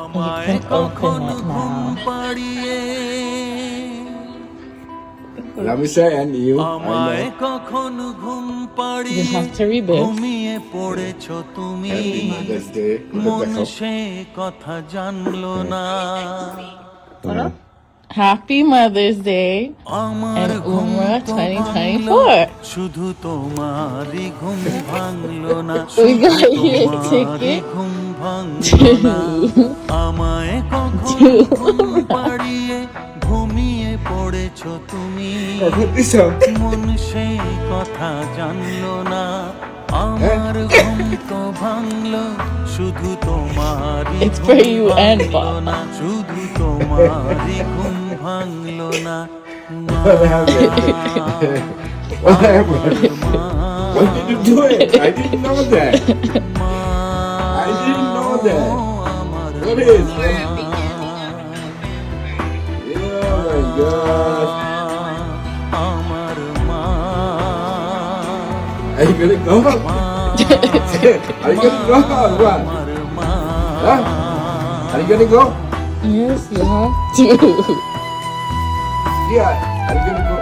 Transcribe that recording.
আমায় can open কখনো it ঘুম now. পাড়িয়ে Let me say, and you, I আমায় know. কখনো ঘুম You পাড়িয়ে have to read this. ঘুমিয়ে পড়েছ তুমি Happy Mother's Day. মন দেখো সে কথা জানলো না Happy Mother's Day আমার and ঘুম Umrah তো ভাঙলো 2024. শুধু তোমারই ঘুম ভাঙলো না We শুধু got you a তোমারই ticket ঘুম ভাঙলো না to আমায় কখনো ঘুম পাড়িয়ে ঘুমিয়ে পড়েছ তুমি I put this on. মন সেই কথা জানলো না আমার ঘুম তো ভাঙলো শুধু তোমারই It's ঘুম for you and ভাঙলো Bob. না শুধু তোমারই ঘুম ভাঙলো না মা, What happened? What happened? মা, What did you do it? I didn't know that. মা, I didn't know that. আমার What is? Oh my gosh. আমার মা Are you gonna go? Are you gonna go or what? আমার মা Huh? Are you gonna go? Yes, you have to. Yeah. Are you gonna go?